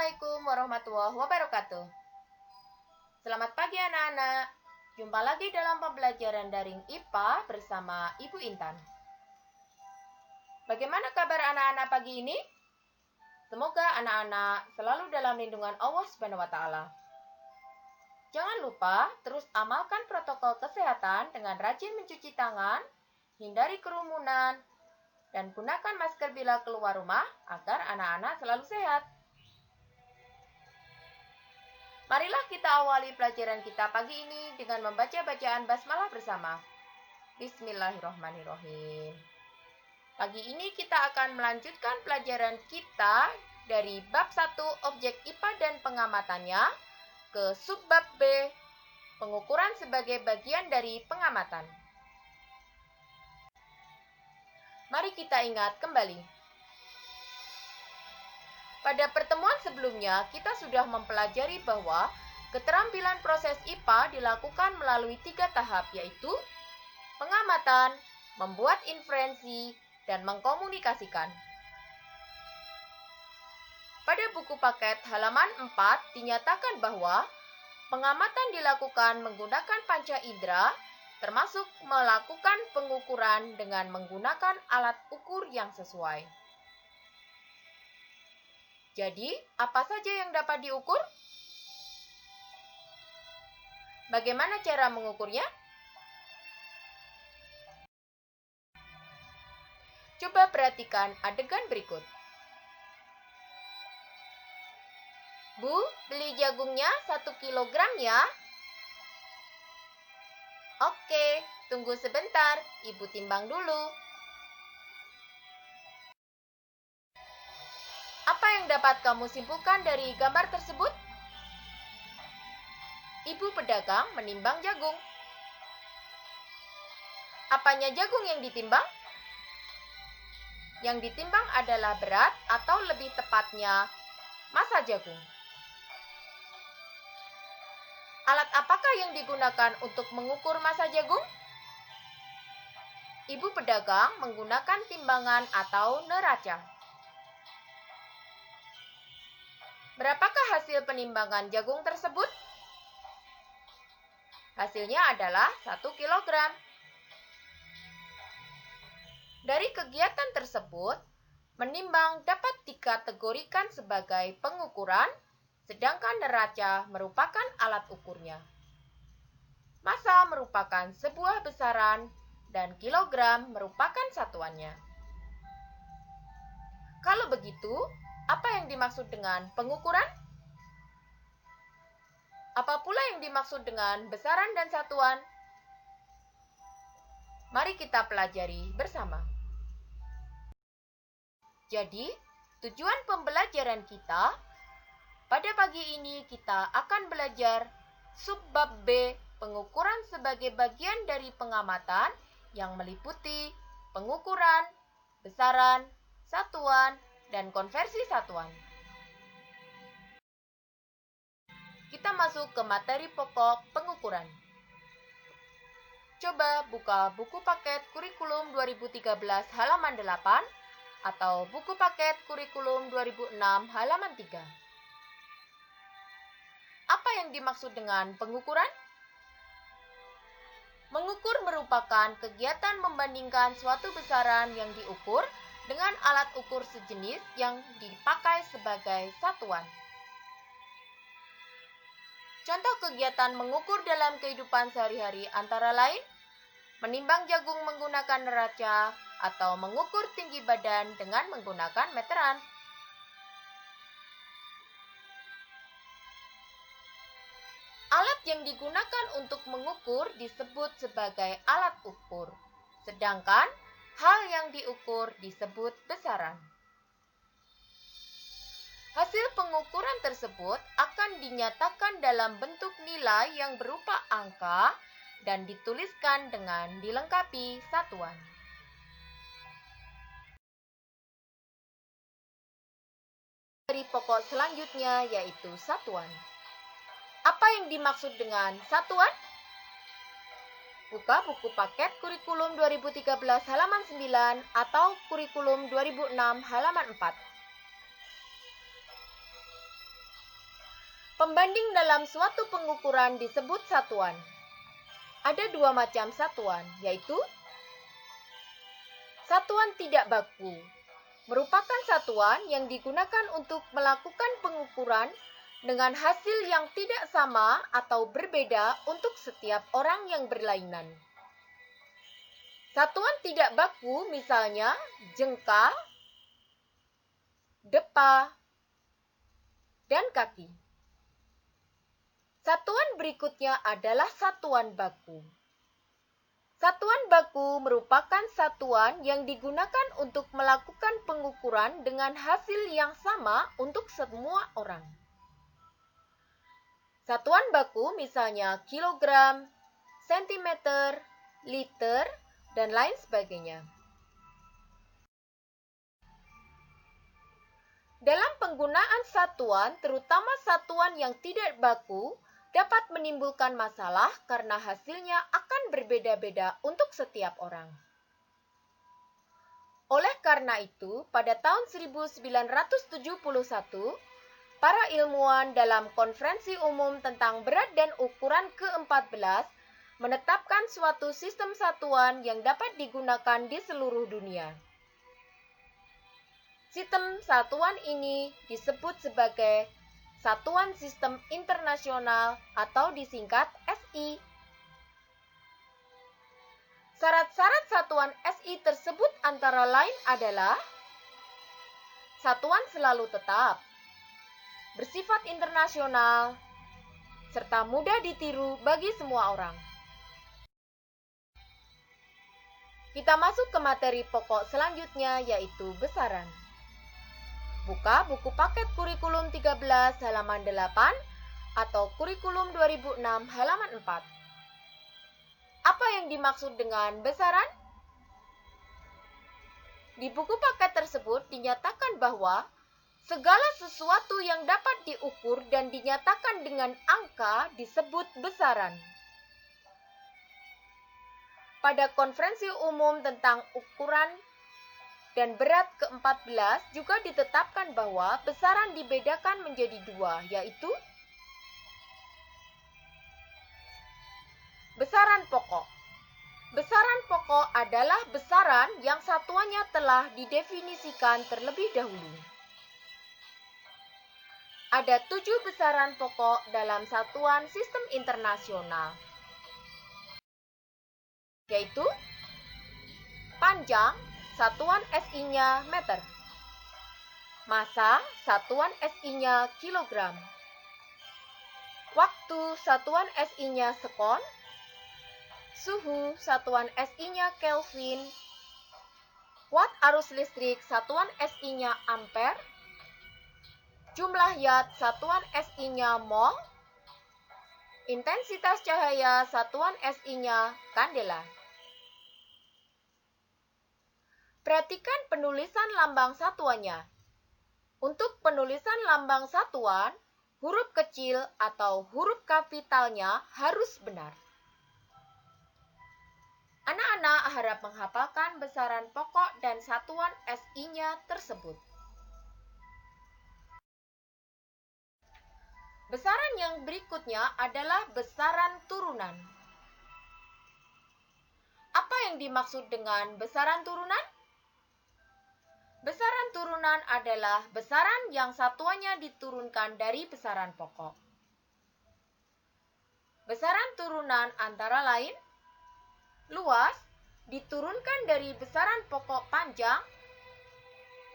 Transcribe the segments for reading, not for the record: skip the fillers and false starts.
Assalamualaikum warahmatullahi wabarakatuh. Selamat pagi anak-anak. Jumpa lagi dalam pembelajaran daring IPA bersama Ibu Intan. Bagaimana kabar anak-anak pagi ini? Semoga anak-anak selalu dalam lindungan Allah Subhanahu wa taala. Jangan lupa terus amalkan protokol kesehatan dengan rajin mencuci tangan, hindari kerumunan, dan gunakan masker bila keluar rumah agar anak-anak selalu sehat. Marilah kita awali pelajaran kita pagi ini dengan membaca bacaan basmalah bersama. Bismillahirrahmanirrahim. Pagi ini kita akan melanjutkan pelajaran kita dari bab 1 objek IPA dan pengamatannya ke subbab B, pengukuran sebagai bagian dari pengamatan. Mari kita ingat kembali. Pada pertemuan sebelumnya, kita sudah mempelajari bahwa keterampilan proses IPA dilakukan melalui 3 tahap, yaitu pengamatan, membuat inferensi, dan mengkomunikasikan. Pada buku paket halaman 4 dinyatakan bahwa pengamatan dilakukan menggunakan panca indera, termasuk melakukan pengukuran dengan menggunakan alat ukur yang sesuai. Jadi, apa saja yang dapat diukur? Bagaimana cara mengukurnya? Coba perhatikan adegan berikut. Bu, beli jagungnya 1 kilogram ya. Oke, tunggu sebentar, Ibu timbang dulu. Apa yang dapat kamu simpulkan dari gambar tersebut? Ibu pedagang menimbang jagung. Apanya jagung yang ditimbang? Yang ditimbang adalah berat atau lebih tepatnya massa jagung. Alat apakah yang digunakan untuk mengukur massa jagung? Ibu pedagang menggunakan timbangan atau neraca. Berapakah hasil penimbangan jagung tersebut? Hasilnya adalah 1 kilogram. Dari kegiatan tersebut, menimbang dapat dikategorikan sebagai pengukuran, sedangkan neraca merupakan alat ukurnya. Massa merupakan sebuah besaran, dan kilogram merupakan satuannya. Kalau begitu, apa yang dimaksud dengan pengukuran? Apa pula yang dimaksud dengan besaran dan satuan? Mari kita pelajari bersama. Jadi, tujuan pembelajaran kita pada pagi ini kita akan belajar subbab B, pengukuran sebagai bagian dari pengamatan yang meliputi pengukuran, besaran, satuan, dan konversi satuan. Kita masuk ke materi pokok pengukuran. Coba buka buku paket kurikulum 2013 halaman 8 atau buku paket kurikulum 2006 halaman 3. Apa yang dimaksud dengan pengukuran? Mengukur merupakan kegiatan membandingkan suatu besaran yang diukur dengan alat ukur sejenis yang dipakai sebagai satuan. Contoh kegiatan mengukur dalam kehidupan sehari-hari antara lain, menimbang jagung menggunakan neraca atau mengukur tinggi badan dengan menggunakan meteran. Alat yang digunakan untuk mengukur disebut sebagai alat ukur, sedangkan hal yang diukur disebut besaran. Hasil pengukuran tersebut akan dinyatakan dalam bentuk nilai yang berupa angka dan dituliskan dengan dilengkapi satuan. Materi pokok selanjutnya yaitu satuan. Apa yang dimaksud dengan satuan? Buka buku paket kurikulum 2013 halaman 9 atau kurikulum 2006 halaman 4. Pembanding dalam suatu pengukuran disebut satuan. Ada dua macam satuan, yaitu satuan tidak baku, merupakan satuan yang digunakan untuk melakukan pengukuran dengan hasil yang tidak sama atau berbeda untuk setiap orang yang berlainan. Satuan tidak baku misalnya jengkal, depa, dan kaki. Satuan berikutnya adalah satuan baku. Satuan baku merupakan satuan yang digunakan untuk melakukan pengukuran dengan hasil yang sama untuk semua orang. Satuan baku misalnya kilogram, sentimeter, liter, dan lain sebagainya. Dalam penggunaan satuan, terutama satuan yang tidak baku, dapat menimbulkan masalah karena hasilnya akan berbeda-beda untuk setiap orang. Oleh karena itu, pada tahun 1971, para ilmuwan dalam Konferensi Umum tentang Berat dan Ukuran ke-14 menetapkan suatu sistem satuan yang dapat digunakan di seluruh dunia. Sistem satuan ini disebut sebagai Satuan Sistem Internasional atau disingkat SI. Syarat-syarat satuan SI tersebut antara lain adalah satuan selalu tetap, bersifat internasional, serta mudah ditiru bagi semua orang. Kita masuk ke materi pokok selanjutnya, yaitu besaran. Buka buku paket kurikulum 13 halaman 8 atau kurikulum 2006 halaman 4. Apa yang dimaksud dengan besaran? Di buku paket tersebut dinyatakan bahwa segala sesuatu yang dapat diukur dan dinyatakan dengan angka disebut besaran. Pada Konferensi Umum tentang Ukuran dan Berat ke-14 juga ditetapkan bahwa besaran dibedakan menjadi dua, yaitu besaran pokok. Besaran pokok adalah besaran yang satuannya telah didefinisikan terlebih dahulu. Ada 7 besaran pokok dalam satuan sistem internasional, yaitu panjang, satuan SI-nya meter. Massa, satuan SI-nya kilogram. Waktu, satuan SI-nya sekon. Suhu, satuan SI-nya Kelvin. Watt arus listrik, satuan SI-nya ampere. Jumlah watt, satuan SI-nya mol. Intensitas cahaya, satuan SI-nya kandela. Perhatikan penulisan lambang satuannya. Untuk penulisan lambang satuan, huruf kecil atau huruf kapitalnya harus benar. Anak-anak harap menghafalkan besaran pokok dan satuan SI-nya tersebut. Besaran yang berikutnya adalah besaran turunan. Apa yang dimaksud dengan besaran turunan? Besaran turunan adalah besaran yang satuannya diturunkan dari besaran pokok. Besaran turunan antara lain, luas diturunkan dari besaran pokok panjang,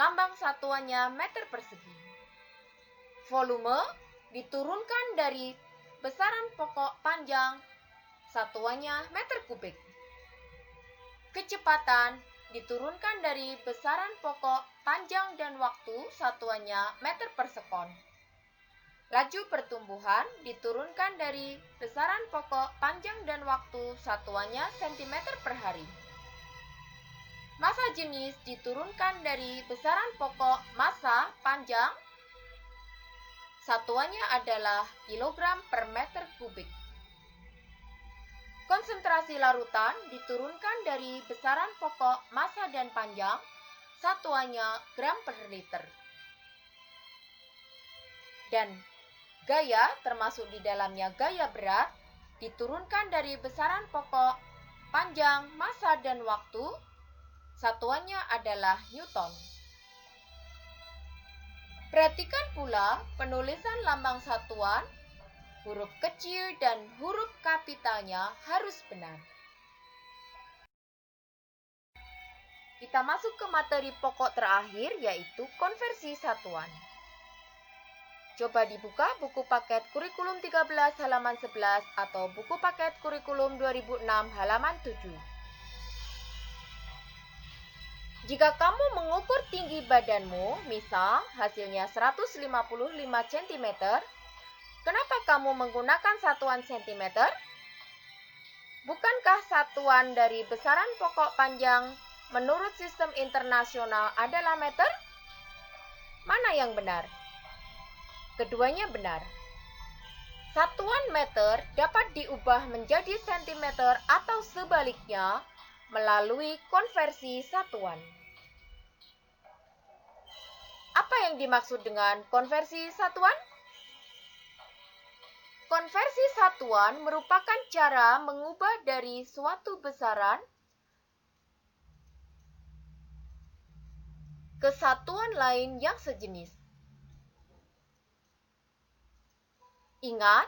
lambang satuannya meter persegi. Volume diturunkan dari besaran pokok panjang, satuannya meter kubik. Kecepatan diturunkan dari besaran pokok panjang dan waktu, satuannya meter per sekon. Laju pertumbuhan diturunkan dari besaran pokok panjang dan waktu, satuannya sentimeter per hari. Massa jenis diturunkan dari besaran pokok massa panjang, satuannya adalah kilogram per meter kubik. Konsentrasi larutan diturunkan dari besaran pokok massa dan panjang, satuannya gram per liter. Dan Gaya, termasuk di dalamnya gaya berat, diturunkan dari besaran pokok, panjang, massa, dan waktu. Satuannya adalah Newton. Perhatikan pula penulisan lambang satuan, huruf kecil dan huruf kapitalnya harus benar. Kita masuk ke materi pokok terakhir, yaitu konversi satuan. Coba dibuka buku paket kurikulum 13 halaman 11 atau buku paket kurikulum 2006 halaman 7. Jika kamu mengukur tinggi badanmu, misal hasilnya 155 cm, kenapa kamu menggunakan satuan cm? Bukankah satuan dari besaran pokok panjang menurut sistem internasional adalah meter? Mana yang benar? Keduanya benar. Satuan meter dapat diubah menjadi sentimeter atau sebaliknya melalui konversi satuan. Apa yang dimaksud dengan konversi satuan? Konversi satuan merupakan cara mengubah dari suatu besaran ke satuan lain yang sejenis. Ingat,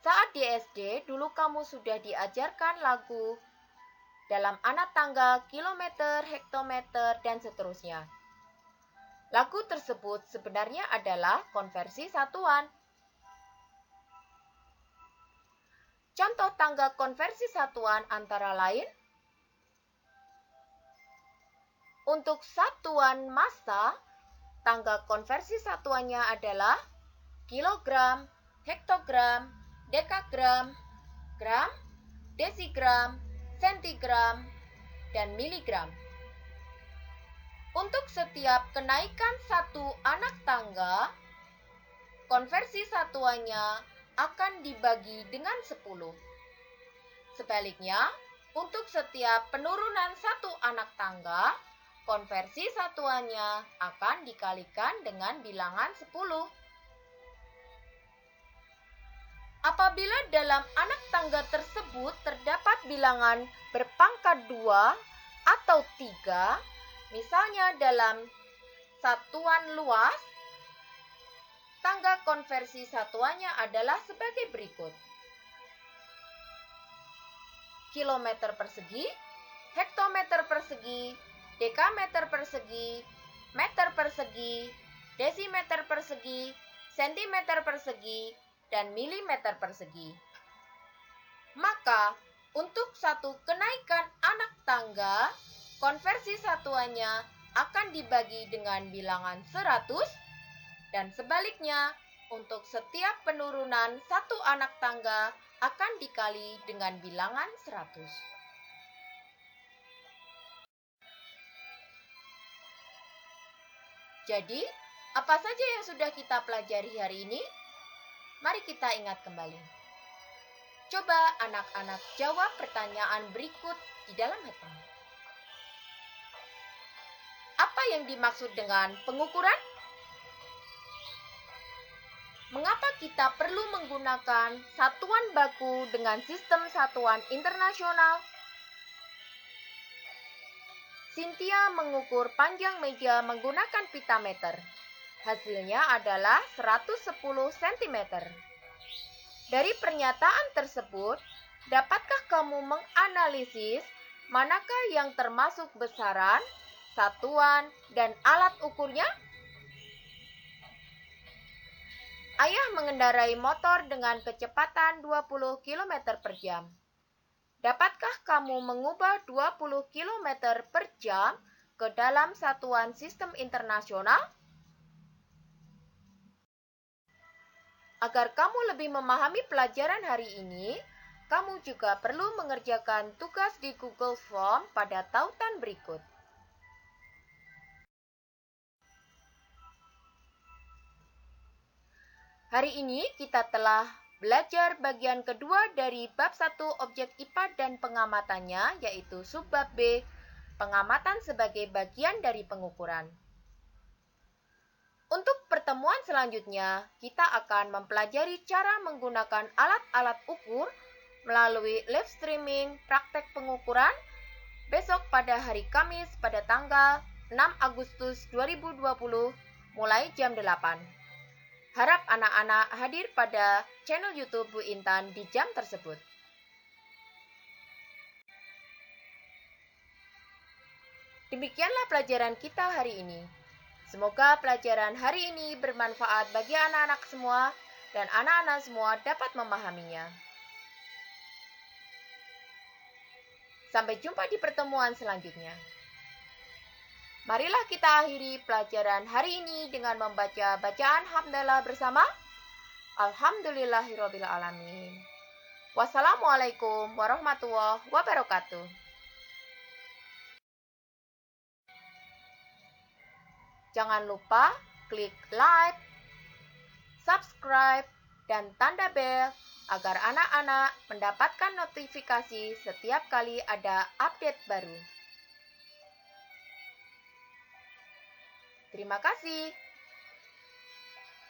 saat di SD dulu kamu sudah diajarkan lagu dalam anak tangga, kilometer, hektometer, dan seterusnya. Lagu tersebut sebenarnya adalah konversi satuan. Contoh tangga konversi satuan antara lain, untuk satuan massa, tangga konversi satuannya adalah kilogram, hektogram, dekagram, gram, desigram, sentigram, dan miligram. Untuk setiap kenaikan satu anak tangga, konversi satuannya akan dibagi dengan 10. Sebaliknya, untuk setiap penurunan satu anak tangga, konversi satuannya akan dikalikan dengan bilangan 10. Apabila dalam anak tangga tersebut terdapat bilangan berpangkat 2 atau 3, misalnya dalam satuan luas, tangga konversi satuannya adalah sebagai berikut. Kilometer persegi, hektometer persegi, dekameter persegi, meter persegi, desimeter persegi, sentimeter persegi, dan milimeter persegi. Maka, untuk satu kenaikan anak tangga, konversi satuannya akan dibagi dengan bilangan 100, dan sebaliknya, untuk setiap penurunan satu anak tangga akan dikali dengan bilangan 100. Jadi, apa saja yang sudah kita pelajari hari ini? Mari kita ingat kembali. Coba anak-anak jawab pertanyaan berikut di dalam hatimu. Apa yang dimaksud dengan pengukuran? Mengapa kita perlu menggunakan satuan baku dengan sistem satuan internasional? Cynthia mengukur panjang meja menggunakan pita meter. Hasilnya adalah 110 cm. Dari pernyataan tersebut, dapatkah kamu menganalisis manakah yang termasuk besaran, satuan, dan alat ukurnya? Ayah mengendarai motor dengan kecepatan 20 km per jam. Dapatkah kamu mengubah 20 km per jam ke dalam satuan sistem internasional? Agar kamu lebih memahami pelajaran hari ini, kamu juga perlu mengerjakan tugas di Google Form pada tautan berikut. Hari ini kita telah belajar bagian kedua dari bab 1 objek IPA dan pengamatannya, yaitu subbab B, pengamatan sebagai bagian dari pengukuran. Untuk pertemuan selanjutnya, kita akan mempelajari cara menggunakan alat-alat ukur melalui live streaming praktek pengukuran besok pada hari Kamis pada tanggal 6 Agustus 2020 mulai jam 8. Harap anak-anak hadir pada channel YouTube Bu Intan di jam tersebut. Demikianlah pelajaran kita hari ini. Semoga pelajaran hari ini bermanfaat bagi anak-anak semua dan anak-anak semua dapat memahaminya. Sampai jumpa di pertemuan selanjutnya. Marilah kita akhiri pelajaran hari ini dengan membaca bacaan hamdalah bersama. Alhamdulillahirabbil alamin. Wassalamualaikum warahmatullahi wabarakatuh. Jangan lupa klik like, subscribe, dan tanda bel agar anak-anak mendapatkan notifikasi setiap kali ada update baru. Terima kasih.